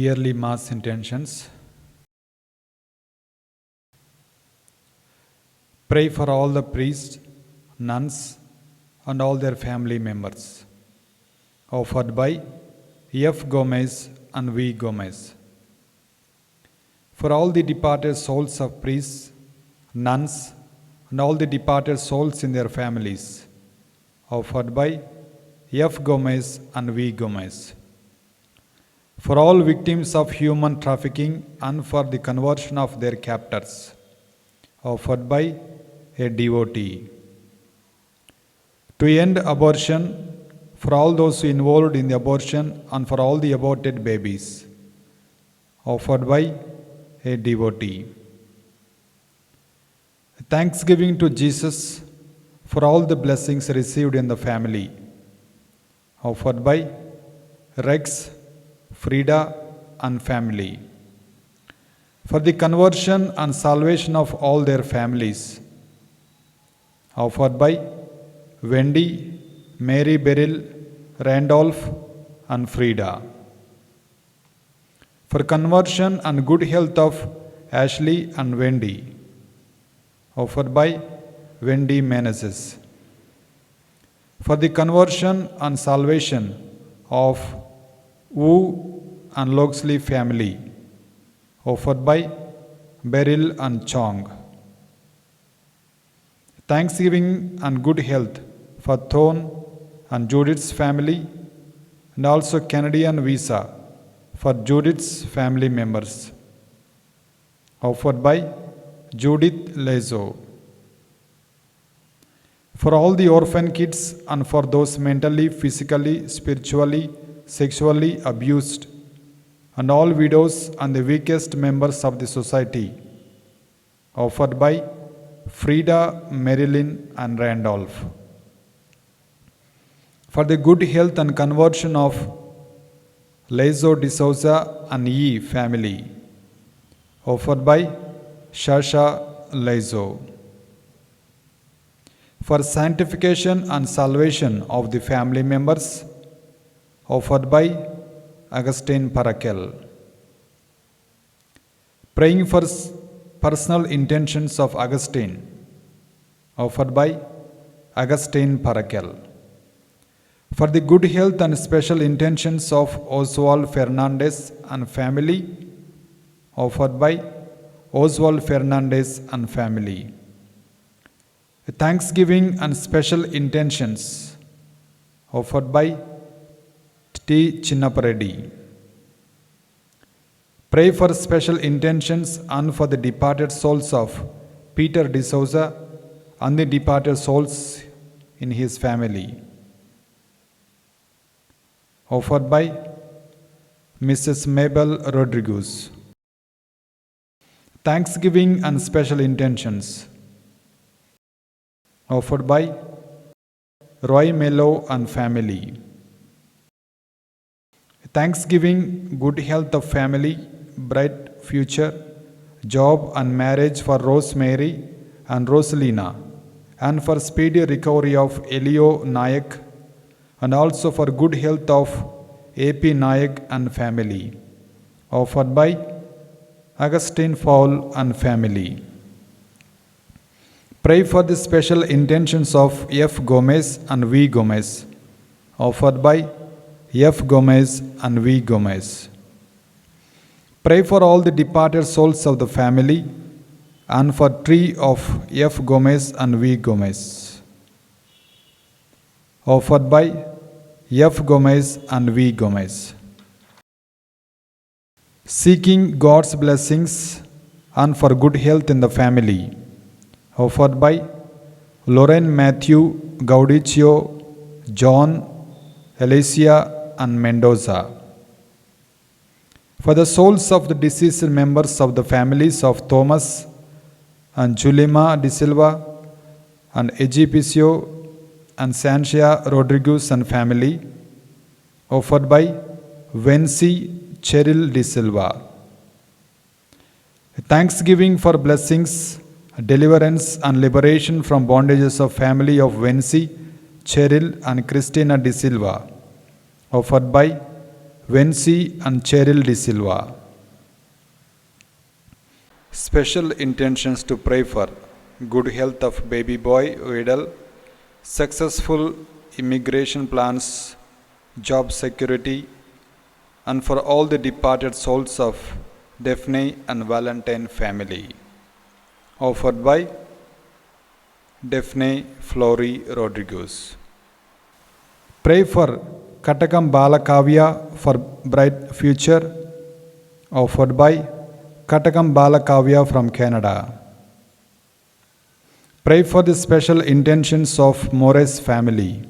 Yearly Mass intentions. Pray for all the priests, nuns, and all their family members. Offered by F. Gomez and V. Gomez. For all the departed souls of priests, nuns, and all the departed souls in their families. Offered by F. Gomez and V. Gomez. For all victims of human trafficking and for the conversion of their captors. Offered by a devotee. To end abortion, for all those involved in the abortion and for all the aborted babies. Offered by a devotee. Thanksgiving to Jesus for all the blessings received in the family. Offered by Rex, Frida, and family. For the conversion and salvation of all their families. Offered by Wendy, Mary Beryl, Randolph, and Frida. For conversion and good health of Ashley and Wendy. Offered by Wendy Meneses. For the conversion and salvation of Wu and Loxley family. Offered by Beryl and Chong. Thanksgiving and good health for Thorn and Judith's family and also Canadian visa for Judith's family members. Offered by Judith Lezo. For all the orphan kids and for those mentally, physically, spiritually, sexually abused and all widows and the weakest members of the society. Offered by Frida, Marilyn, and Randolph. For the good health and conversion of Lezo D'Souza and Yi family. Offered by Shasha Lezo. For sanctification and salvation of the family members. Offered by Augustine Parakel. Praying for personal intentions of Augustine. Offered by Augustine Parakel. For the good health and special intentions of Oswald Fernandez and family. Offered by Oswald Fernandez and family. Thanksgiving and special intentions. Offered by T. Chinnapareddy. Pray for special intentions and for the departed souls of Peter D'Souza and the departed souls in his family. Offered by Mrs. Mabel Rodriguez. Thanksgiving and special intentions. Offered by Roy Mello and family. Thanksgiving, good health of family, bright future, job and marriage for Rosemary and Rosalina, and for speedy recovery of Elio Nayak, and also for good health of A.P. Nayak and family. Offered by Augustine Fall and family. Pray for the special intentions of F. Gomez and V. Gomez. Offered by F. Gomez and V. Gomez. Pray for all the departed souls of the family and for tree of F. Gomez and V. Gomez. Offered by F. Gomez and V. Gomez. Seeking God's blessings and for good health in the family. Offered by Lauren Matthew Gaudicio, John, Alicia, and Mendoza. For the souls of the deceased members of the families of Thomas and Julima De Silva and Egipicio and Sanchia Rodriguez and family. Offered by Vency Cheryl De Silva. Thanksgiving for blessings, deliverance and liberation from bondages of family of Vency, Cheryl and Christina De Silva. Offered by Vency and Cheryl De Silva. Special intentions to pray for good health of baby boy Vidal, successful immigration plans, job security, and for all the departed souls of Daphne and Valentine family. Offered by Daphne Flory Rodriguez. Pray for Katakam Balakavya for bright future. Offered by Katakam Balakavya from Canada. Pray for the special intentions of Morris family.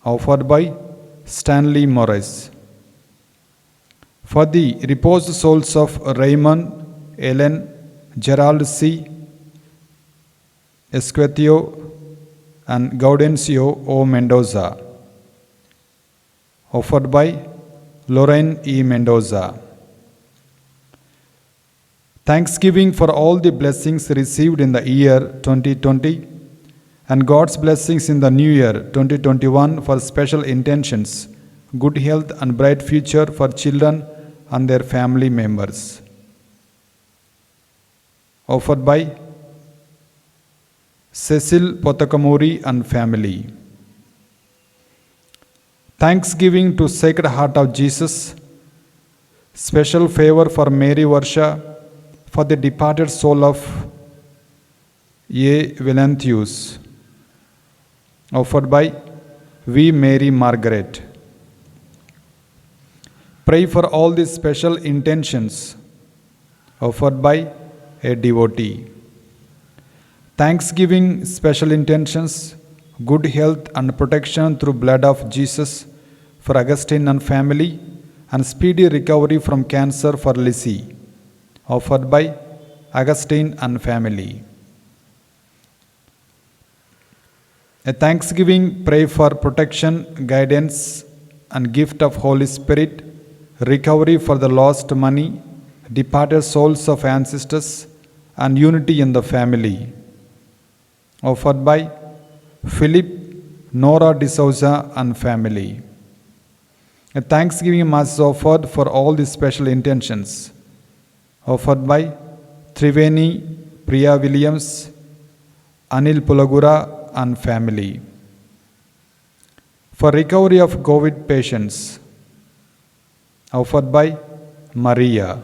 Offered by Stanley Morris. For the reposed souls of Raymond, Ellen, Gerald C. Esquetio and Gaudencio O. Mendoza. Offered by Lorraine E. Mendoza. Thanksgiving for all the blessings received in the year 2020 and God's blessings in the new year 2021 for special intentions, good health and bright future for children and their family members. Offered by Cecil Potakamuri and family. Thanksgiving to Sacred Heart of Jesus. Special favor for Mary Varsha for the departed soul of A. Valenthius. Offered by V. Mary Margaret. Pray for all these special intentions. Offered by a devotee. Thanksgiving special intentions, good health and protection through blood of Jesus for Augustine and family, and speedy recovery from cancer for Lizzie. Offered by Augustine and family. A thanksgiving pray for protection, guidance, and gift of Holy Spirit, recovery for the lost money, departed souls of ancestors, and unity in the family. Offered by Philip, Nora D'Souza and family. A thanksgiving mass is offered for all the special intentions. Offered by Triveni, Priya Williams, Anil Pulagura and family. For recovery of COVID patients. Offered by Maria.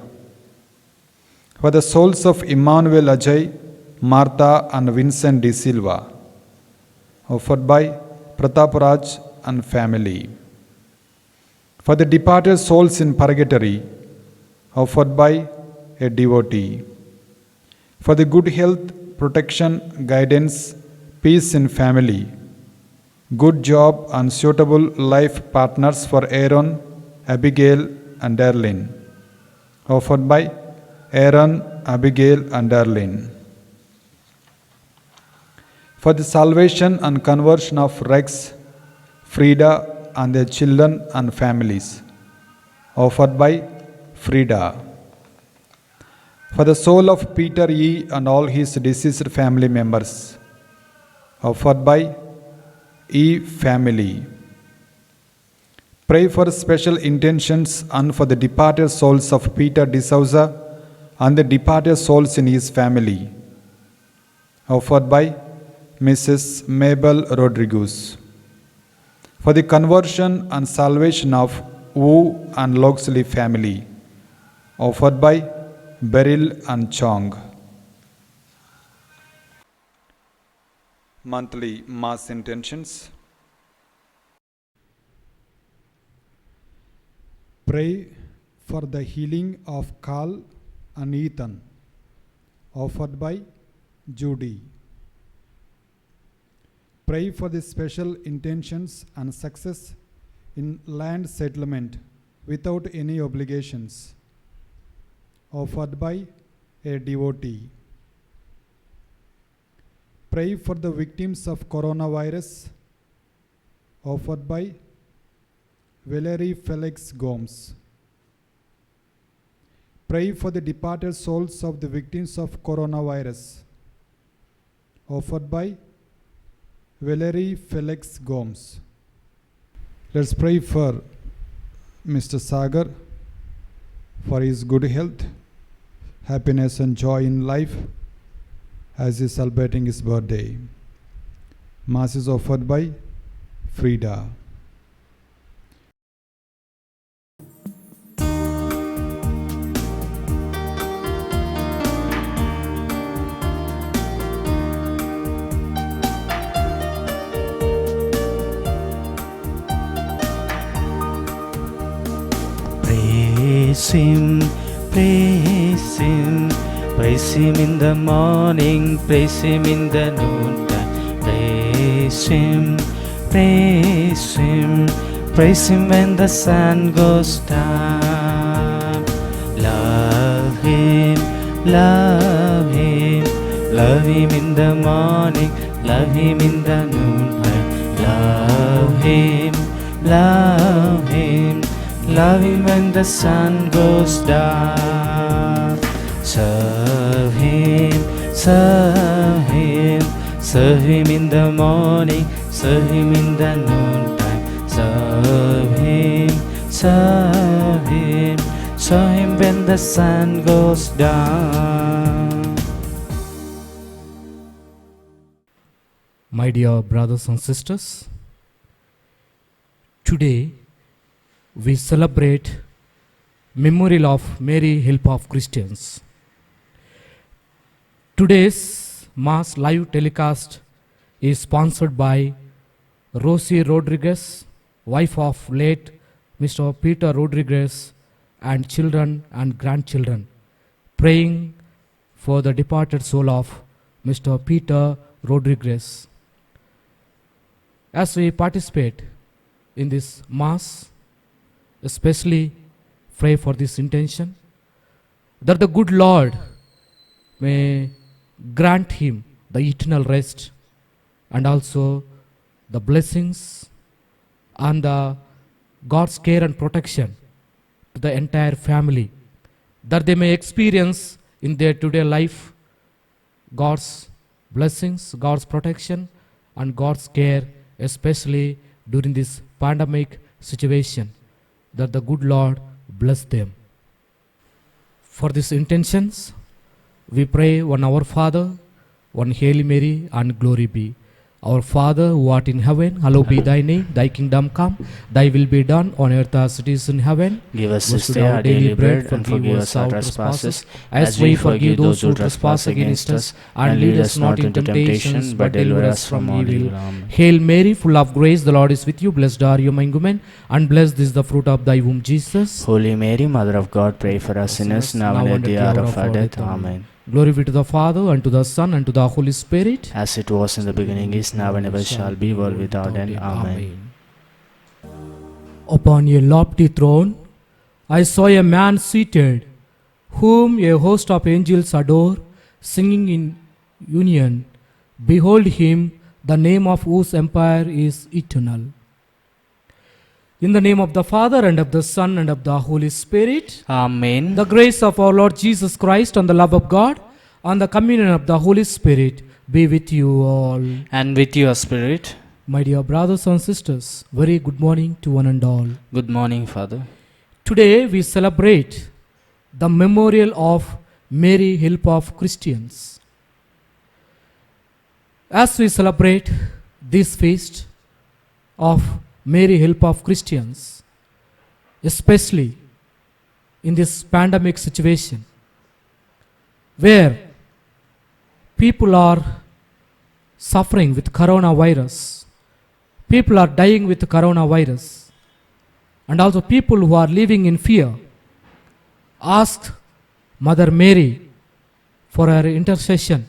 For the souls of Emmanuel Ajay, Martha and Vincent De Silva. Offered by Pratapuraj and family. For the departed souls in purgatory. Offered by a devotee. For the good health, protection, guidance, peace in family, good job and suitable life partners for Aaron, Abigail and Darlene. Offered by Aaron, Abigail and Darlene. For the salvation and conversion of Rex, Frida and their children and families. Offered by Frida. For the soul of Peter E. and all his deceased family members. Offered by E. family. Pray for special intentions and for the departed souls of Peter D'Souza and the departed souls in his family. Offered by Mrs. Mabel Rodriguez. For the conversion and salvation of Wu and Loxley family. Offered by Beryl and Chong. Monthly Mass intentions. Pray for the healing of Carl and Ethan. Offered by Judy. Pray for the special intentions and success in land settlement without any obligations. Offered by a devotee. Pray for the victims of coronavirus. Offered by Valerie Felix Gomes. Pray for the departed souls of the victims of coronavirus. Offered by Valerie Felix Gomes. Let's pray for Mr. Sagar for his good health, happiness and joy in life as he is celebrating his birthday. Mass is offered by Frida. Praise Him, praise Him, praise Him in the morning, praise Him in the noontime. Praise Him, praise Him, praise Him when the sun goes down. Love Him, love Him, love Him in the morning, love Him in the noontime. Love Him, love Him, love Him when the sun goes down. Serve Him, serve Him, serve Him in the morning, serve Him in the noontime. Serve Him, serve Him, serve Him when the sun goes down. My dear brothers and sisters, today we celebrate Memorial of Mary, Help of Christians. Today's Mass live telecast is sponsored by Rosie Rodriguez, wife of late Mr. Peter Rodriguez, and children and grandchildren, praying for the departed soul of Mr. Peter Rodriguez. As we participate in this Mass, especially pray for this intention, that the good Lord may grant him the eternal rest and also the blessings and the God's care and protection to the entire family, that they may experience in their today life God's blessings, God's protection and God's care, especially during this pandemic situation, that the good Lord bless them. For these intentions, we pray one Our Father, one Hail Mary, and Glory be. Our Father, who art in heaven, hallowed be thy name. Thy kingdom come, thy will be done on earth as it is in heaven. Give us this day our daily bread, and forgive us our trespasses, as we forgive those who trespass against us. And lead us not into temptation, but deliver us from all evil. Amen. Hail Mary, full of grace, the Lord is with you. Blessed are you among women, and blessed is the fruit of thy womb, Jesus. Holy Mary, Mother of God, pray for us sinners, now and at the hour of our death. Amen. Glory be to the Father, and to the Son, and to the Holy Spirit. As it was in the beginning, is now, and ever shall be, world without end. Amen. Upon a lofty throne, I saw a man seated, whom a host of angels adore, singing in union. Behold him, the name of whose empire is eternal. In the name of the Father, and of the Son, and of the Holy Spirit. Amen. The grace of our Lord Jesus Christ, and the love of God, and the communion of the Holy Spirit be with you all. And with your spirit. My dear brothers and sisters, very good morning to one and all. Good morning, Father. Today we celebrate the memorial of Mary, Help of Christians. As we celebrate this feast of Mary, Help of Christians, especially in this pandemic situation where people are suffering with coronavirus, people are dying with coronavirus, and also people who are living in fear, asked Mother Mary for her intercession,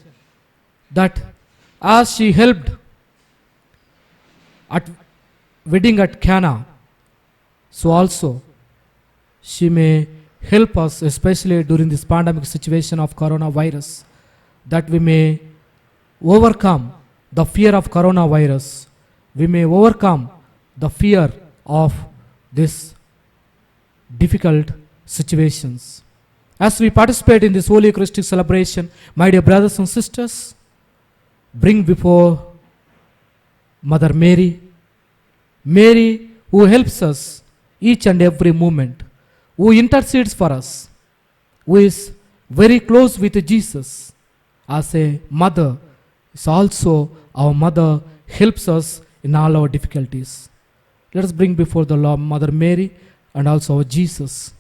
that as she helped at wedding at Cana, so also she may help us, especially during this pandemic situation of coronavirus, that we may overcome the fear of coronavirus, we may overcome the fear of this difficult situations. As we participate in this Holy Eucharistic celebration, my dear brothers and sisters, bring before Mother Mary, Mary who helps us each and every moment, who intercedes for us, who is very close with Jesus. As a mother, is also our mother helps us in all our difficulties. Let us bring before the Lord Mother Mary and also our Jesus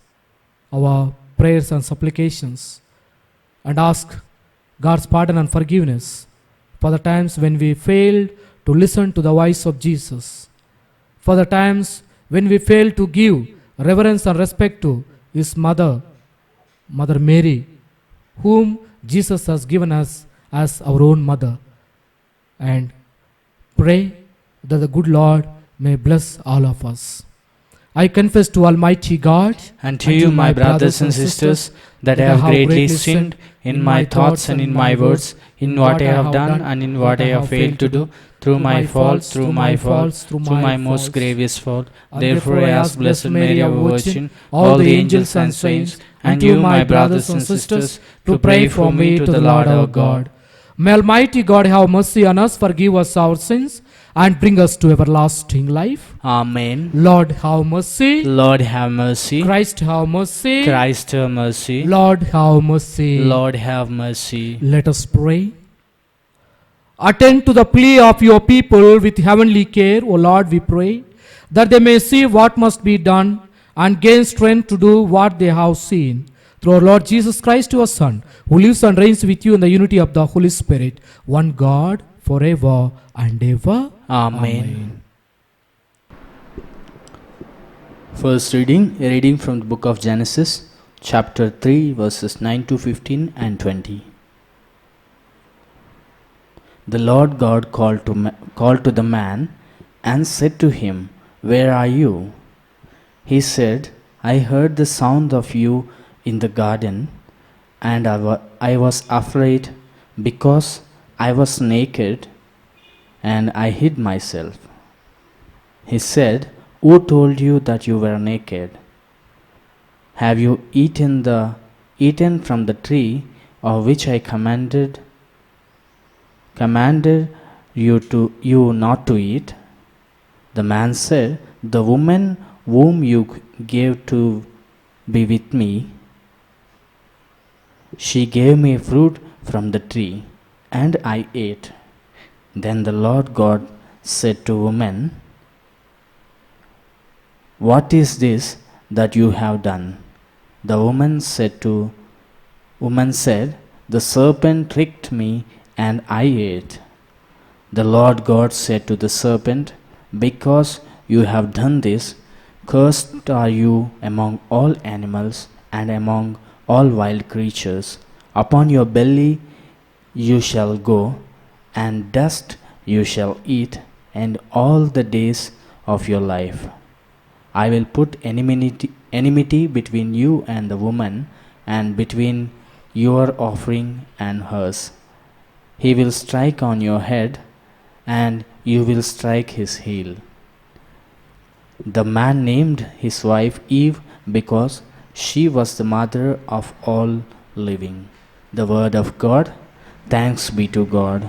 our prayers and supplications and ask God's pardon and forgiveness for the times when we failed to listen to the voice of Jesus, for the times when we failed to give reverence and respect to His mother, Mother Mary, whom Jesus has given us as our own mother, and pray that the good Lord may bless all of us. I confess to Almighty God And to you, my brothers and sisters, that I have greatly sinned in my thoughts and in my words, in what I have done and in what I have failed to do, through my faults, through my most grievous fault. Therefore I ask Blessed Mary, our Virgin, all the angels and saints, and you, my brothers and sisters, to pray for me to the Lord our God. May Almighty God have mercy on us, forgive us our sins, and bring us to everlasting life. Amen. Lord, have mercy. Lord, have mercy. Christ, have mercy. Christ, have mercy. Lord, have mercy. Lord, have mercy. Let us pray. Attend to the plea of your people with heavenly care, O Lord, we pray, that they may see what must be done and gain strength to do what they have seen. Through our Lord Jesus Christ, your Son, who lives and reigns with you in the unity of the Holy Spirit, one God, forever and ever. Amen. First reading, a reading from the book of Genesis, chapter 3, verses 9 to 15 and 20. The Lord God called to the man and said to him, "Where are you?" He said, "I heard the sound of you in the garden, and I was afraid because I was naked, and I hid myself." He said, "Who told you that you were naked? Have you eaten from the tree of which I commanded you not to eat?" The man said, "The woman whom you gave to be with me, she gave me fruit from the tree, and I ate." Then the Lord God said to woman, "What is this that you have done?" The woman said, "The serpent tricked me, and I ate." The Lord God said to the serpent, "Because you have done this, cursed are you among all animals and among all wild creatures. Upon your belly you shall go, and dust you shall eat, and all the days of your life. I will put enmity between you and the woman, and between your offspring and hers. He will strike on your head, and you will strike his heel." The man named his wife Eve because she was the mother of all living. The word of God. Thanks be to God.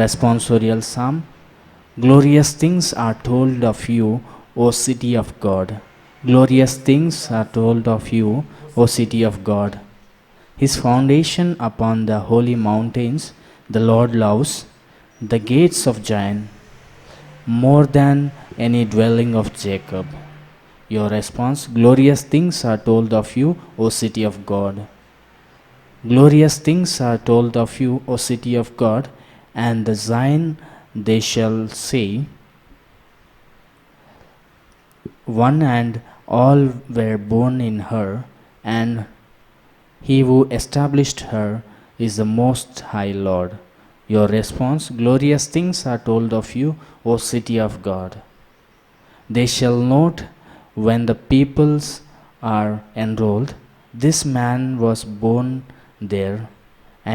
Responsorial Psalm. Glorious things are told of you, O city of God. Glorious things are told of you, O city of God. His foundation upon the holy mountains the Lord loves, the gates of Zion, more than any dwelling of Jacob. Your response. Glorious things are told of you, O city of God. Glorious things are told of you, O city of God, and the Zion they shall say, "One and all were born in her, and he who established her is the Most High Lord." Your response. Glorious things are told of you, O city of God. They shall note when the peoples are enrolled, "This man was born there,"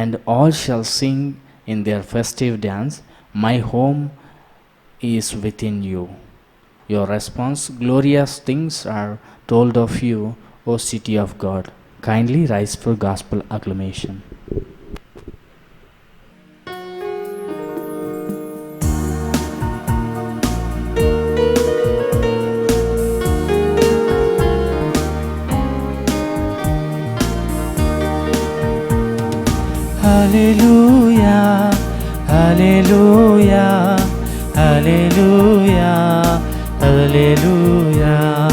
and all shall sing in their festive dance, "My home is within you." Your response. Glorious things are told of you, O city of God. Kindly rise for gospel acclamation. Hallelujah, Hallelujah, Hallelujah,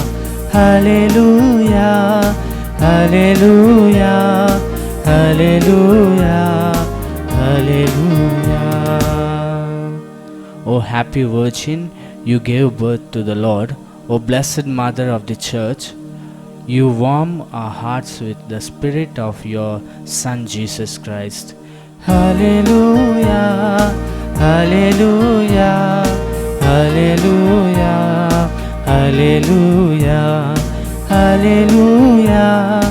Hallelujah, Hallelujah, Hallelujah, Hallelujah. O happy Virgin, you gave birth to the Lord. O blessed Mother of the Church, you warm our hearts with the Spirit of your Son Jesus Christ. Hallelujah, Hallelujah, Hallelujah, Hallelujah, Hallelujah,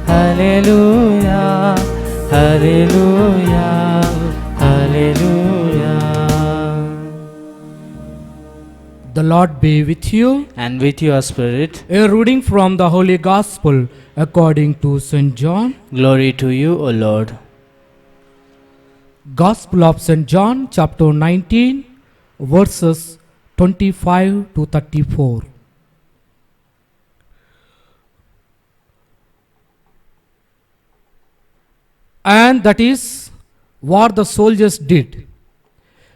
Hallelujah, Hallelujah, Hallelujah. The Lord be with you. And with your spirit, A reading from the Holy Gospel according to St. John. glory to you, O Lord. Gospel of St. John, chapter 19, verses 25 to 34. And that is what the soldiers did.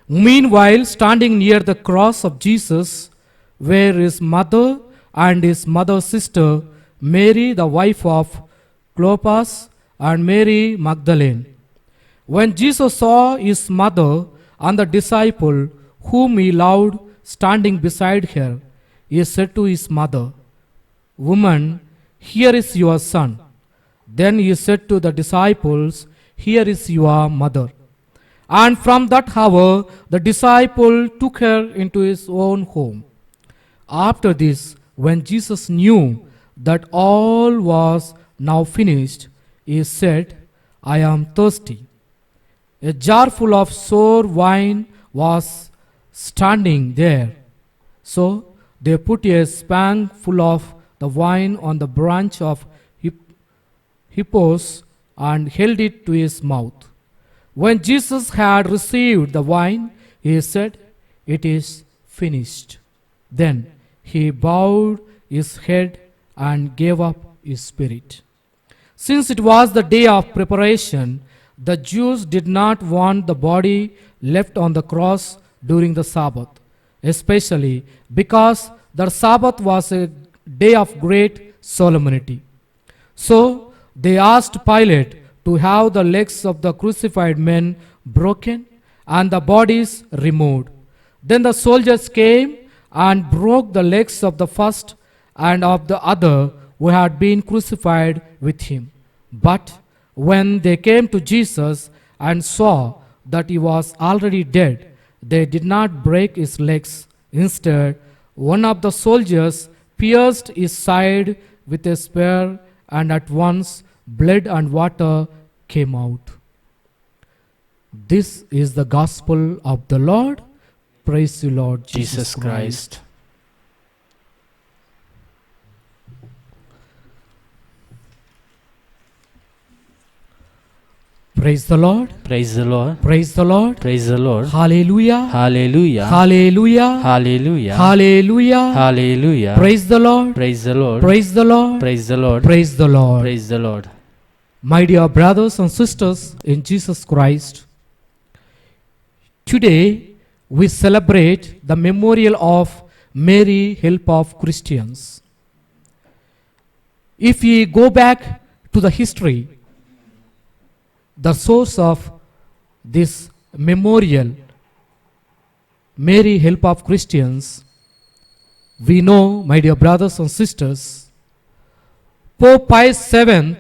Meanwhile, standing near the cross of Jesus were his mother and his mother's sister, Mary, the wife of Clopas, and Mary Magdalene. When Jesus saw his mother and the disciple whom he loved standing beside her, he said to his mother, "Woman, here is your son." Then he said to the disciples, "Here is your mother." And from that hour, the disciple took her into his own home. After this, when Jesus knew that all was now finished, he said, "I am thirsty." A jar full of sour wine was standing there. So they put a span full of the wine on the branch of hippos and held it to his mouth. When Jesus had received the wine, he said, "It is finished." Then he bowed his head and gave up his spirit. Since it was the day of preparation, the Jews did not want the body left on the cross during the Sabbath, especially because the Sabbath was a day of great solemnity. So they asked Pilate to have the legs of the crucified men broken and the bodies removed. Then the soldiers came and broke the legs of the first and of the other who had been crucified with him. But when they came to Jesus and saw that he was already dead, they did not break his legs. Instead, one of the soldiers pierced his side with a spear, and at once blood and water came out. This is the gospel of the Lord. Praise you, Lord Jesus Christ. Praise the Lord. Praise the Lord. Praise the Lord. Praise the Lord. Hallelujah. Hallelujah. Hallelujah. Hallelujah. Hallelujah. Hallelujah. Praise the Lord. Praise the Lord. Praise the Lord. Praise the Lord. Praise the Lord. Praise the Lord. My dear brothers and sisters in Jesus Christ, today we celebrate the memorial of Mary, help of Christians. If we go back to the history, the source of this memorial, Mary, help of Christians, we know, my dear brothers and sisters, Pope Pius VII,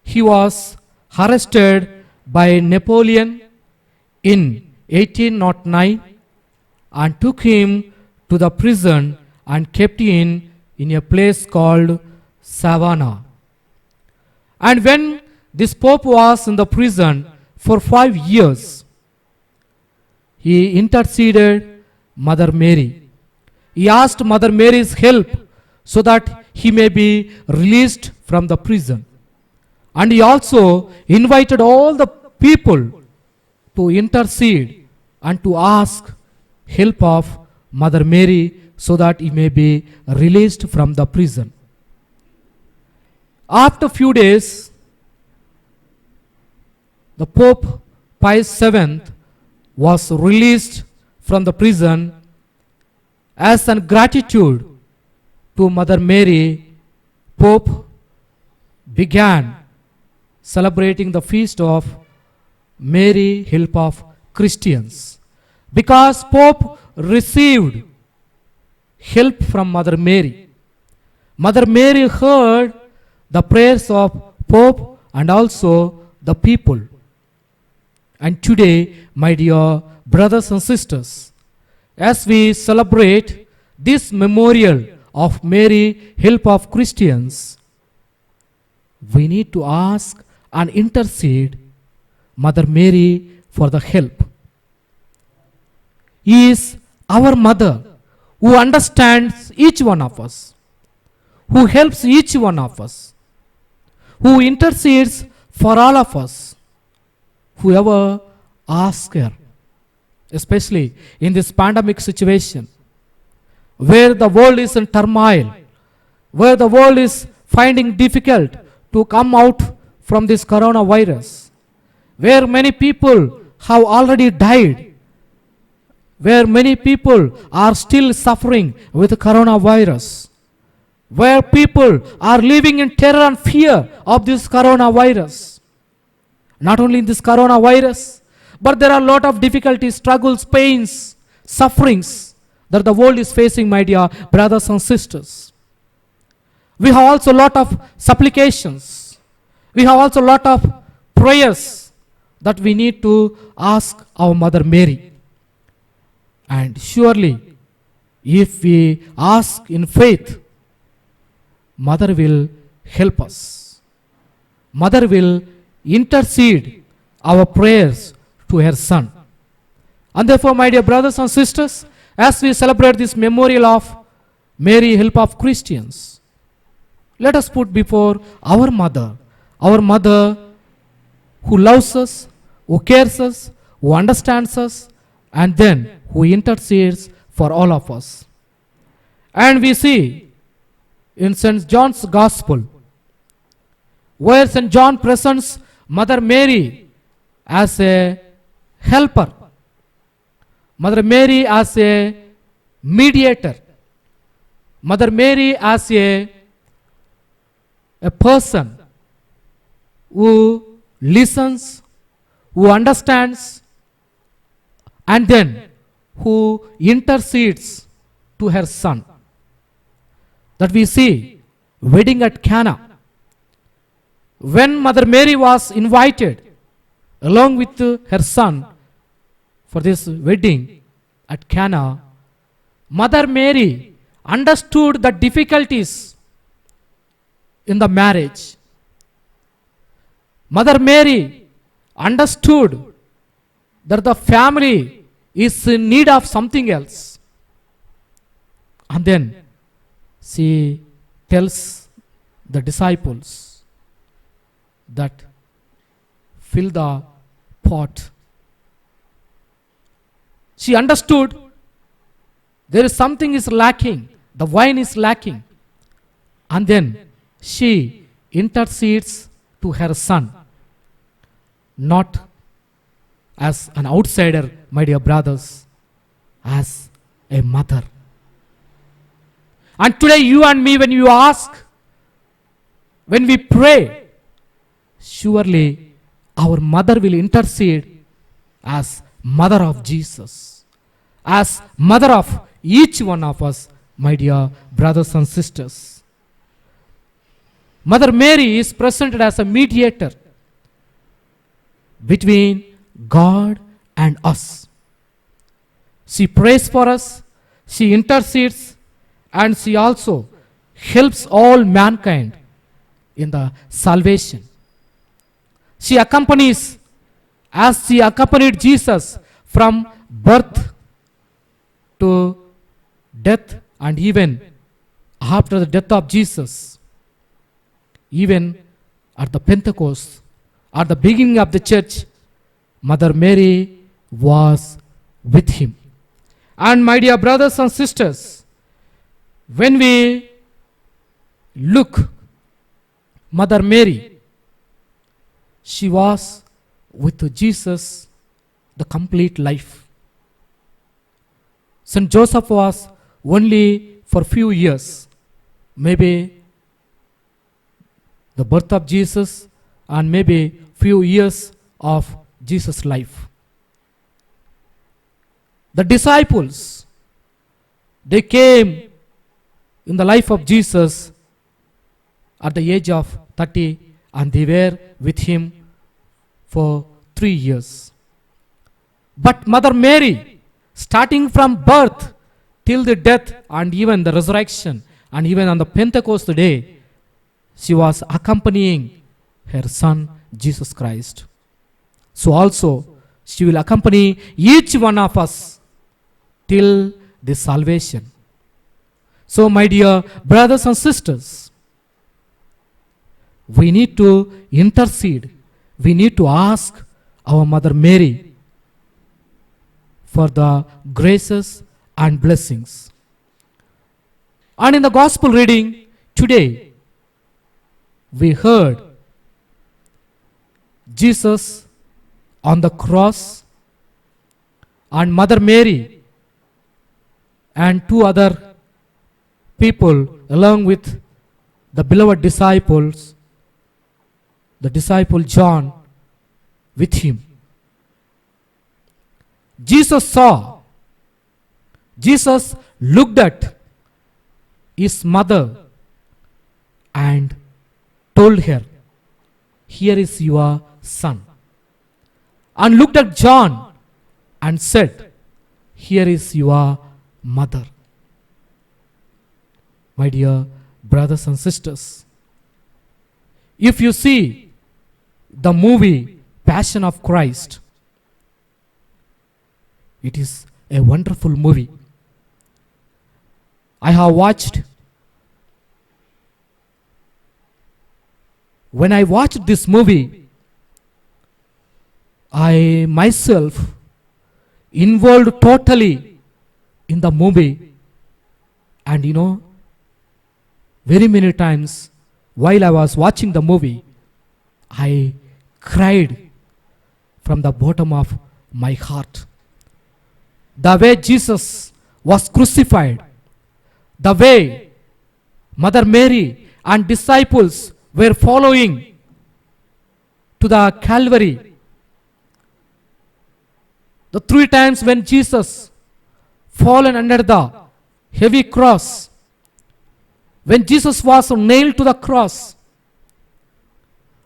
he was arrested by Napoleon in 1809 and took him to the prison and kept him in a place called Savannah. And when this Pope was in the prison for 5 years, he interceded Mother Mary. He asked Mother Mary's help so that he may be released from the prison. And he also invited all the people to intercede and to ask help of Mother Mary so that he may be released from the prison. After few days, the Pope Pius VII, was released from the prison, as an gratitude to Mother Mary, Pope began celebrating the feast of Mary, help of Christians. Because Pope received help from Mother Mary. Mother Mary heard the prayers of Pope and also the people. And today, my dear brothers and sisters, as we celebrate this memorial of Mary, help of Christians, we need to ask and intercede Mother Mary for the help. He is our mother who understands each one of us, who helps each one of us, who intercedes for all of us, whoever asks her, especially in this pandemic situation, where the world is in turmoil, where the world is finding difficult to come out from this coronavirus, where many people have already died, where many people are still suffering with coronavirus, where people are living in terror and fear of this coronavirus. Not only in this coronavirus, but there are a lot of difficulties, struggles, pains, sufferings that the world is facing, my dear brothers and sisters. We have also a lot of supplications. We have also a lot of prayers that we need to ask our Mother Mary. And surely, if we ask in faith, Mother will help us. Mother will intercede our prayers to her Son. And therefore, my dear brothers and sisters, as we celebrate this memorial of Mary, help of Christians, let us put before our mother who loves us, who cares us, who understands us, and then who intercedes for all of us. And we see in St. John's Gospel, where St. John presents Mother Mary as a helper, Mother Mary as a mediator, Mother Mary as a person who listens, who understands, and then who intercedes to her Son. That we see wedding at Cana. When Mother Mary was invited along with her Son for this wedding at Cana, Mother Mary understood the difficulties in the marriage. Mother Mary understood that the family is in need of something else. And then she tells the disciples that fill the pot. She understood there is something is lacking, the wine is lacking. And then she intercedes to her Son, not as an outsider, my dear brothers, as a mother. And today you and me, when you ask, when we pray, surely our mother will intercede as mother of Jesus, as mother of each one of us, my dear brothers and sisters. Mother Mary is presented as a mediator between God and us. She prays for us, she intercedes, and she also helps all mankind in the salvation. She accompanies, as she accompanied Jesus from birth to death, and even after the death of Jesus, even at the Pentecost, at the beginning of the church, Mother Mary was with him. And my dear brothers and sisters, when we look, Mother Mary, she was with Jesus the complete life. St. Joseph was only for few years, maybe the birth of Jesus and maybe few years of Jesus' life. The disciples, they came in the life of Jesus at the age of 30 and they were with him for 3 years. But Mother Mary, starting from birth till the death and even the resurrection and even on the Pentecost day, she was accompanying her son Jesus Christ. So also she will accompany each one of us till the salvation. So my dear brothers and sisters, we need to intercede. We need to ask our Mother Mary for the graces and blessings. And in the gospel reading today, we heard Jesus on the cross and Mother Mary and 2 other people along with the beloved disciples, the disciple John with him. Jesus looked at his mother and told her, "Here is your son." And looked at John and said, "Here is your mother." My dear brothers and sisters, if you see the movie Passion of Christ, it is a wonderful movie. I have watched. When I watched this movie, I myself involved totally in the movie, and very many times while I was watching the movie, I cried from the bottom of my heart. The way Jesus was crucified, the way Mother Mary and disciples were following to the Calvary. The 3 times when Jesus fallen under the heavy cross, when Jesus was nailed to the cross,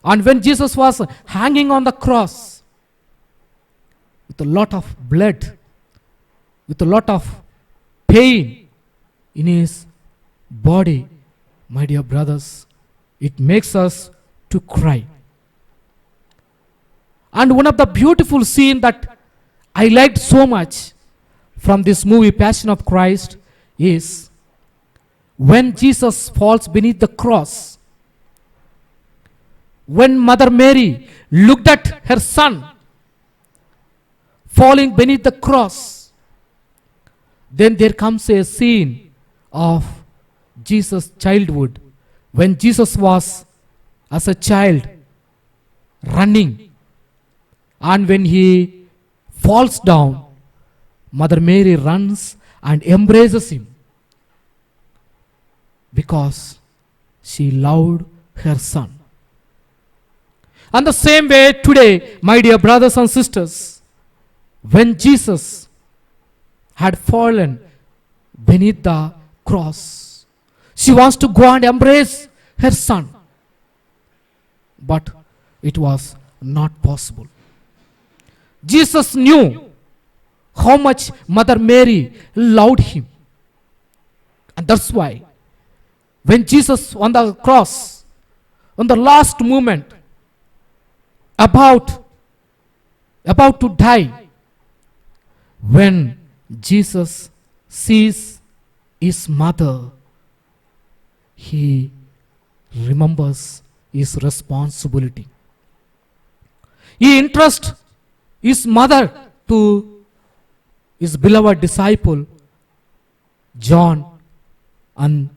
and when Jesus was hanging on the cross with a lot of blood, with a lot of pain in his body, my dear brothers, it makes us to cry. And one of the beautiful scenes that I liked so much from this movie Passion of Christ is when Jesus falls beneath the cross. When Mother Mary looked at her son falling beneath the cross, then there comes a scene of Jesus' childhood, when Jesus was as a child running, and when he falls down, Mother Mary runs and embraces him because she loved her son. And the same way today, my dear brothers and sisters, when Jesus had fallen beneath the cross, she wants to go and embrace her son, but it was not possible. Jesus knew how much Mother Mary loved him, and that's why when Jesus on the cross, on the last moment, about to die, when Jesus sees his mother, he remembers his responsibility. He entrusts his mother to his beloved disciple John, and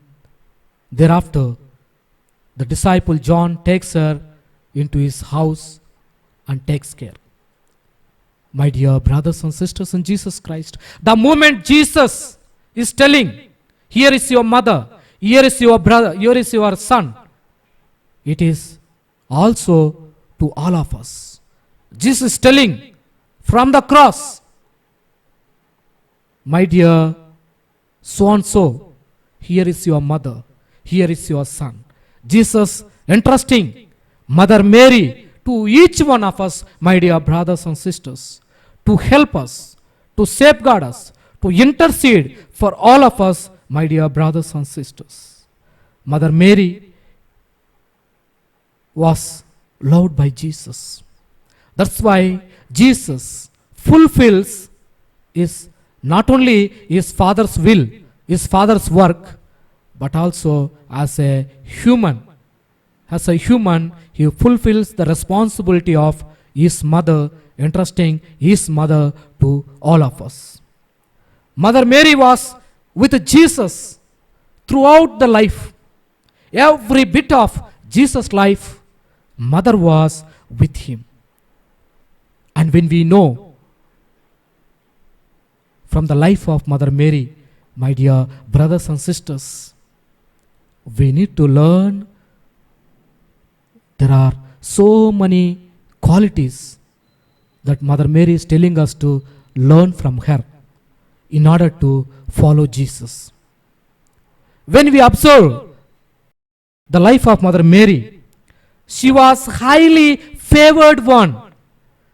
thereafter the disciple John takes her into his house and takes care. My dear brothers and sisters in Jesus Christ, the moment Jesus is telling, here is your mother, here is your brother, here is your son, it is also to all of us. Jesus is telling from the cross, my dear so and so, here is your mother, here is your son. Jesus entrusting Mother Mary to each one of us, my dear brothers and sisters, to help us, to safeguard us, to intercede for all of us, my dear brothers and sisters. Mother Mary was loved by Jesus. That's why Jesus fulfills his not only his Father's will, his Father's work, but also as a human. As a human, he fulfills the responsibility of his mother, entrusting his mother to all of us. Mother Mary was with Jesus throughout the life. Every bit of Jesus' life, mother was with him. And when we know from the life of Mother Mary, my dear brothers and sisters, we need to learn. There are so many qualities that Mother Mary is telling us to learn from her in order to follow Jesus. When we observe the life of Mother Mary, she was highly favored one.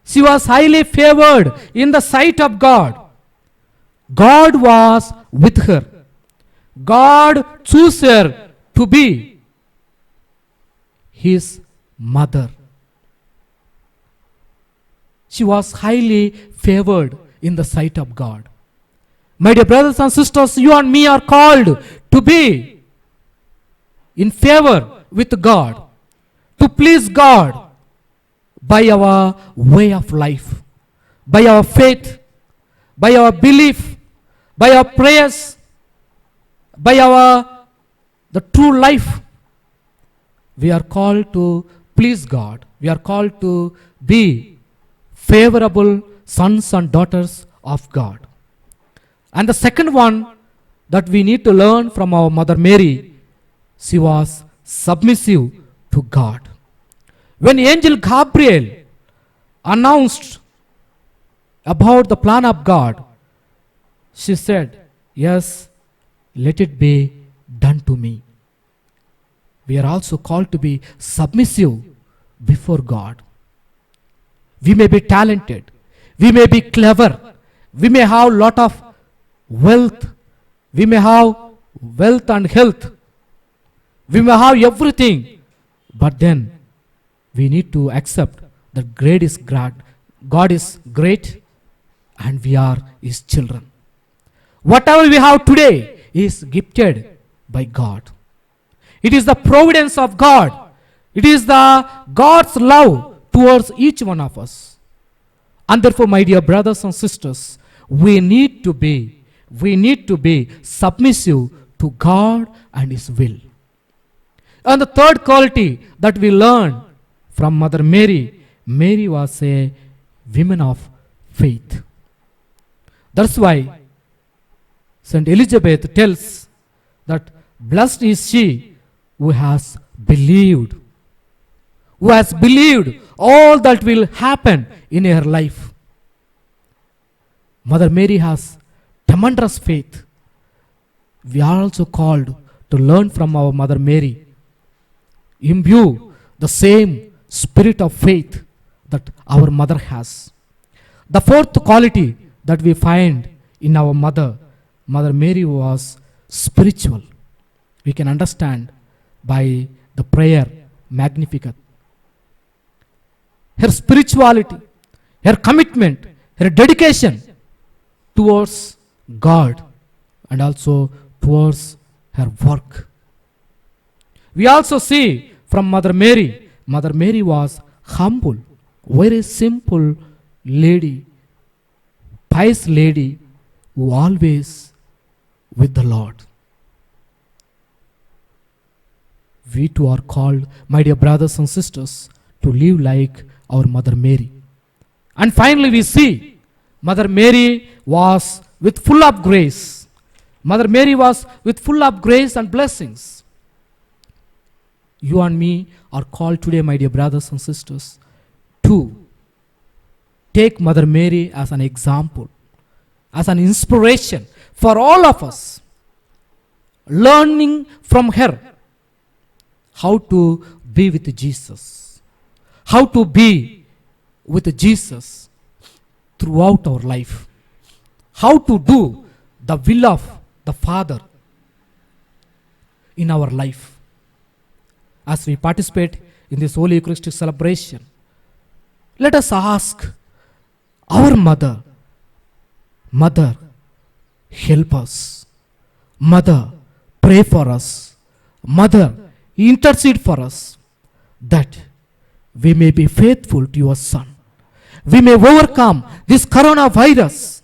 She was highly favored in the sight of God. God was with her. God chose her to be his mother. She was highly favored in the sight of God. My dear brothers and sisters, you and me are called to be in favor with God, to please God by our way of life, by our faith, by our belief, by our prayers, by the true life. We are called to please God. We are called to be favorable sons and daughters of God. And the second one that we need to learn from our Mother Mary, she was submissive to God. When angel Gabriel announced about the plan of God, she said, yes, let it be done to me. We are also called to be submissive before God. We may be talented, we may be clever, we may have a lot of wealth, we may have wealth and health, we may have everything, but then we need to accept that God is great and we are his children. Whatever we have today is gifted by God. It is the providence of God. It is the God's love towards each one of us. And therefore, my dear brothers and sisters, we need to be submissive to God and his will. And the third quality that we learn from Mother Mary, Mary was a woman of faith. That's why Saint Elizabeth tells that blessed is she who has believed all that will happen in her life. Mother Mary has tremendous faith. We are also called to learn from our Mother Mary, imbue the same spirit of faith that our mother has. The fourth quality that we find in our Mother Mary was spiritual. We can understand by the prayer Magnificat. Her spirituality, her commitment, her dedication towards God and also towards her work. We also see from Mother Mary was humble, very simple lady, pious lady who always with the Lord. We too are called, my dear brothers and sisters, to live like our Mother Mary. And finally we see Mother Mary was with full of grace. Mother Mary was with full of grace and blessings. You and me are called today, my dear brothers and sisters, to take Mother Mary as an example, as an inspiration for all of us, learning from her how to be with Jesus, how to be with Jesus throughout our life, how to do the will of the Father in our life. As we participate in this Holy Eucharistic celebration, let us ask our Mother, Mother, help us. Mother, pray for us. Mother, intercede for us, that we may be faithful to your Son. We may overcome this coronavirus.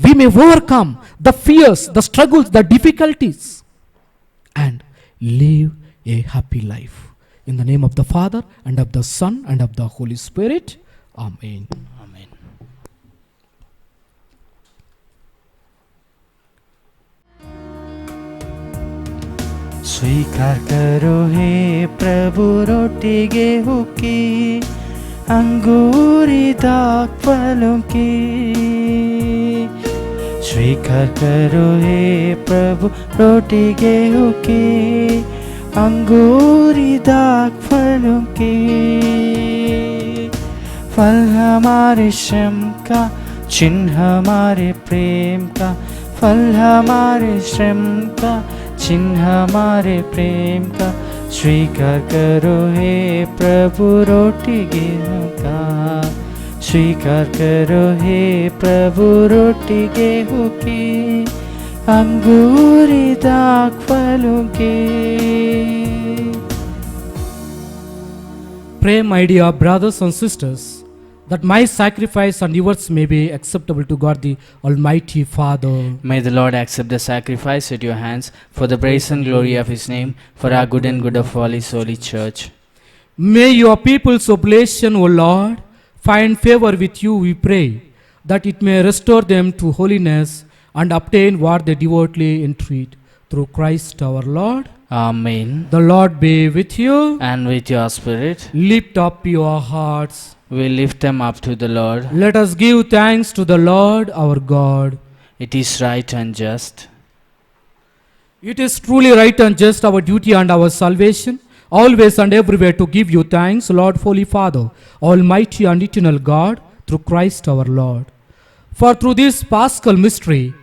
We may overcome the fears, the struggles, the difficulties, and live a happy life. In the name of the Father, and of the Son, and of the Holy Spirit. Amen. Amen. स्वीकार करो हे प्रभु रोटी गेहूं की, अंगूरी दाग फलों की। स्वीकार करो हे प्रभु रोटी गेहूं की, अंगूरी दाग फलों की। फल हमारे श्रम का, चिन्ह हमारे प्रेम का। फल हमारे श्रम का, चिन्ह हमारे प्रेम का। स्वीकार करो हे प्रभु रोटी गेहूं का। स्वीकार करो हे प्रभु रोटी गेहूं की, अंगूरी दाग फलों की। Pray, my dear brothers and sisters, that my sacrifice and yours may be acceptable to God the Almighty Father. May the Lord accept the sacrifice at your hands for the praise and glory of His name, for our good and good of all His holy church. May your people's oblation, O Lord, find favor with you, we pray, that it may restore them to holiness and obtain what they devoutly entreat. Through Christ our Lord. Amen. The Lord be with you. And with your spirit, Lift up your hearts. we lift them up to the Lord. Let us give thanks to the Lord our God. It is right and just. It is truly right and just, our duty and our salvation, always and everywhere to give you thanks, Lord, Holy Father, Almighty and eternal God, through Christ our Lord. For through this Paschal mystery,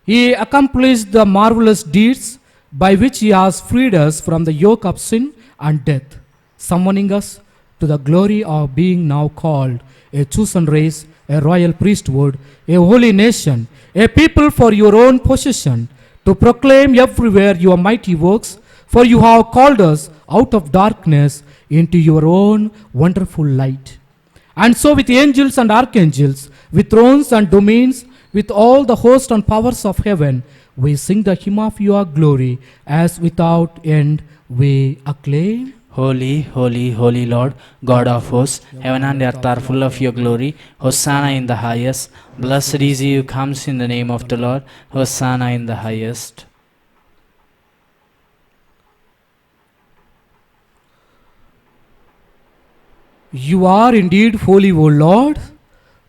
He accomplished the marvelous deeds by which He has freed us from the yoke of sin and death, summoning us to the glory of being now called a chosen race, a royal priesthood, a holy nation, a people for your own possession, to proclaim everywhere your mighty works, for you have called us out of darkness into your own wonderful light. And so with angels and archangels, with thrones and domains, with all the host and powers of heaven, we sing the hymn of your glory, as without end we acclaim. Holy, holy, holy Lord, God of hosts, heaven and earth are full of your glory. Hosanna in the highest. Blessed is he who comes in the name of the Lord. Hosanna in the highest. You are indeed holy, O Lord,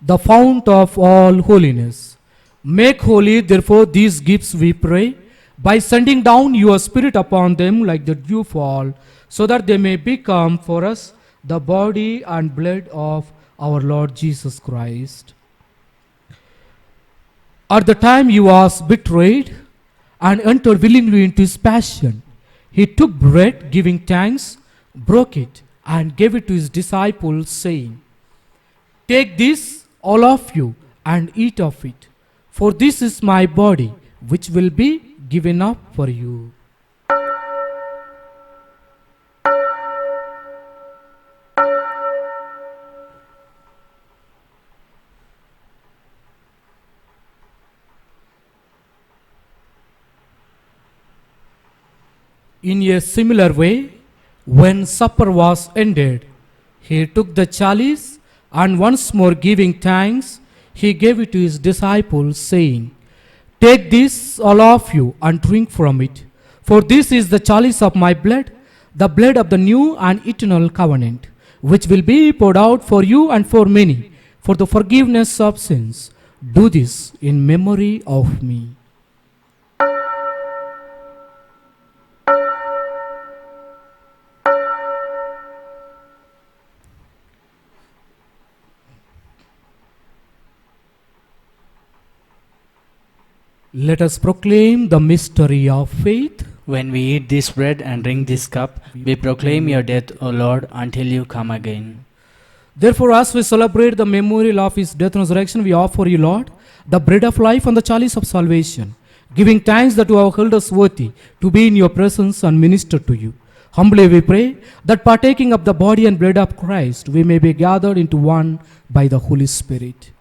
the fount of all holiness. Make holy, therefore, these gifts, we pray, by sending down your Spirit upon them like the dew fall, so that they may become for us the body and blood of our Lord Jesus Christ. At the time He was betrayed and entered willingly into His passion, He took bread, giving thanks, broke it, and gave it to His disciples, saying, "Take this, all of you, and eat of it, for this is my body, which will be given up for you." In a similar way, when supper was ended, He took the chalice, And once more giving thanks, he gave it to his disciples, saying, "Take this, all of you, and drink from it. For this is the chalice of my blood, the blood of the new and eternal covenant, which will be poured out for you and for many, for the forgiveness of sins. Do this in memory of me." Let us proclaim the mystery of faith. When we eat this bread and drink this cup, we proclaim your death, O Lord, until you come again. Therefore, as we celebrate the memorial of his death and resurrection, we offer you, Lord, the bread of life and the chalice of salvation, giving thanks that you have held us worthy to be in your presence and minister to you. Humbly we pray that partaking of the body and blood of Christ, we may be gathered into one by the Holy Spirit.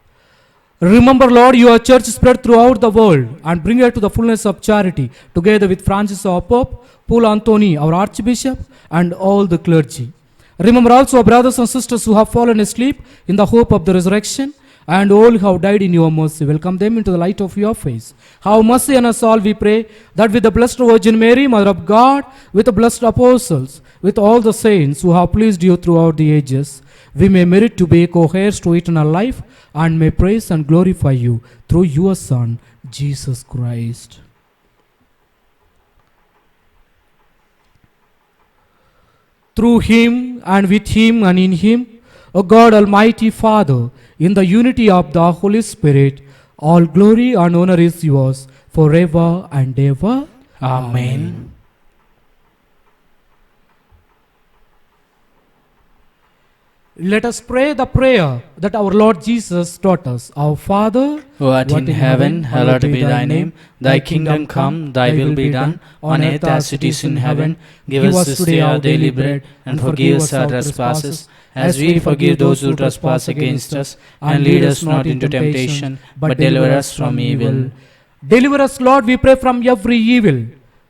Remember, Lord, your church spread throughout the world and bring her to the fullness of charity, together with Francis our Pope, Paul Anthony our Archbishop, and all the clergy. Remember also our brothers and sisters who have fallen asleep in the hope of the resurrection, and all who have died in your mercy. Welcome them into the light of your face. Have mercy on us all, we pray, that with the Blessed Virgin Mary, Mother of God, with the blessed apostles, with all the saints who have pleased you throughout the ages, we may merit to be co-heirs to eternal life, and may praise and glorify you through your Son, Jesus Christ. Through him, and with him, and in him, O God, Almighty Father, in the unity of the Holy Spirit, all glory and honor is yours forever and ever. Amen. Let us pray the prayer that our Lord Jesus taught us. Our Father, Who art in heaven, hallowed be thy name. Thy kingdom come, thy will be done, on earth as it is in heaven. Give us this day our daily bread, and forgive us our trespasses, as we forgive those who trespass against us. And lead us not into temptation, but deliver us from evil. Deliver us, Lord, we pray, from every evil.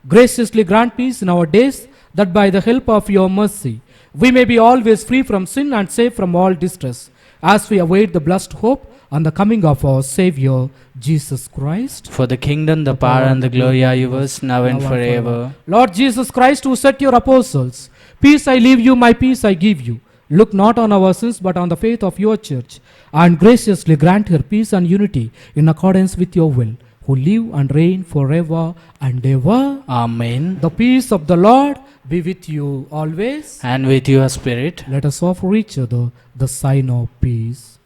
Graciously grant peace in our days, that by the help of your mercy, we may be always free from sin and safe from all distress, as we await the blessed hope and the coming of our Savior, Jesus Christ. For the kingdom, the power, and the glory are yours, now and forever. Lord Jesus Christ, who said to your apostles, "Peace I leave you, my peace I give you," look not on our sins, but on the faith of your church, and graciously grant her peace and unity in accordance with your will, who live and reign forever and ever. Amen. The peace of the Lord be with you always. And with your spirit. Let us offer each other the sign of peace.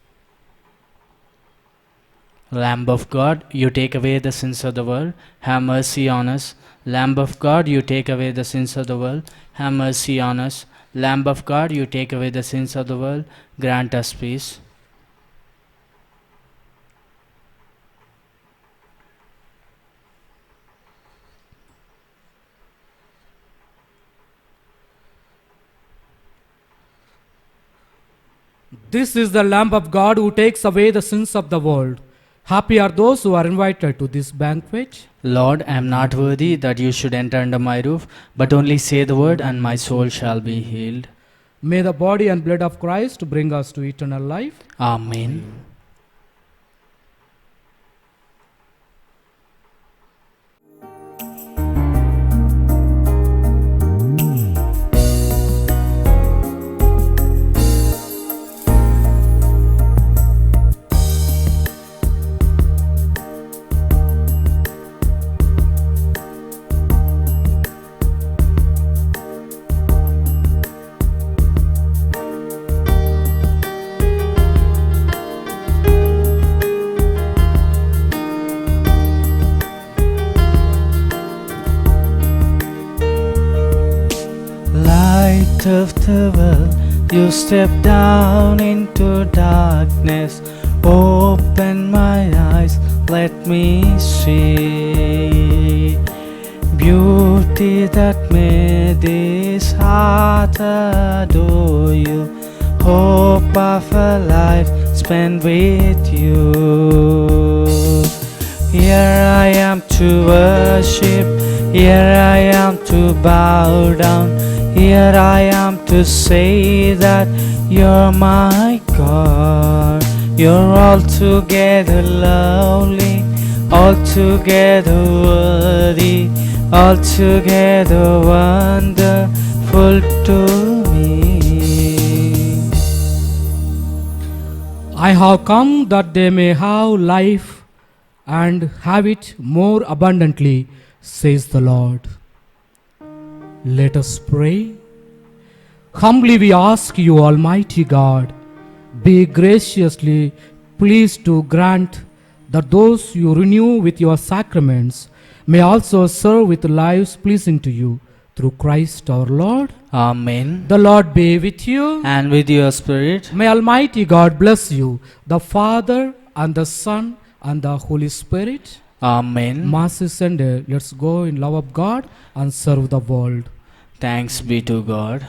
Lamb of God, you take away the sins of the world, have mercy on us. Lamb of God, you take away the sins of the world, have mercy on us. Lamb of God, you take away the sins of the world, grant us peace. This is the Lamb of God who takes away the sins of the world. Happy are those who are invited to this banquet. Lord, I am not worthy that you should enter under my roof, but only say the word, and my soul shall be healed. May the body and blood of Christ bring us to eternal life. Amen. Light of the world, you step down into darkness. Open my eyes, let me see beauty that made this heart adore you. Hope of a life spent with you. Here I am to worship, here I am to bow down, here I am to say that you're my God. You're altogether lovely, altogether worthy, altogether wonderful to me. I have come that they may have life and have it more abundantly, says the Lord. Let us pray. Humbly we ask you, Almighty God, be graciously pleased to grant that those you renew with your sacraments may also serve with lives pleasing to you, through Christ our Lord. Amen. The Lord be with you. And with your spirit. May Almighty God bless you, the Father and the Son and the Holy Spirit. Amen. Mass is ended. Let's go in love of God and serve the world. Thanks be to God.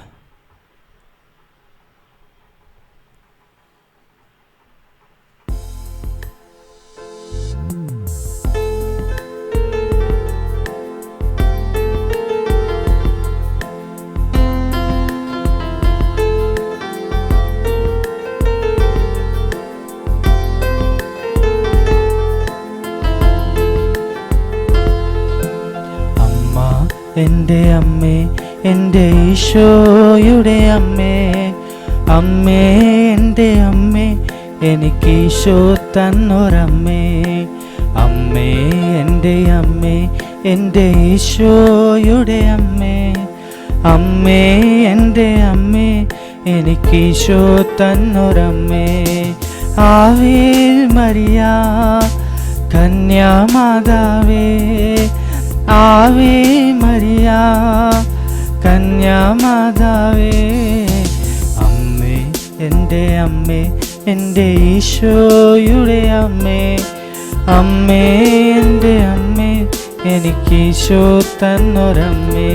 എൻ്റെ അമ്മേ, എൻ്റെ ഈശോയുടെ അമ്മേ, അമ്മേ എൻ്റെ അമ്മേ, എനിക്ക് ഈശോ തന്നൊരമ്മേ. അമ്മേ എൻ്റെ അമ്മേ, എൻ്റെ ഈശോയുടെ അമ്മേ, അമ്മേ എൻ്റെ അമ്മേ, എനിക്ക് ഈശോ തന്നൊരമ്മേ. ആവേ മരിയ കന്യാമാതാവേ, ആവേ മരിയ കന്യാമാതാവേ. അമ്മേ എൻ്റെ അമ്മേ, എൻ്റെ ഈശോയുടെ അമ്മേ, അമ്മേ എൻ്റെ അമ്മേ, എനിക്ക് ഈശോ തന്നൊരമ്മേ.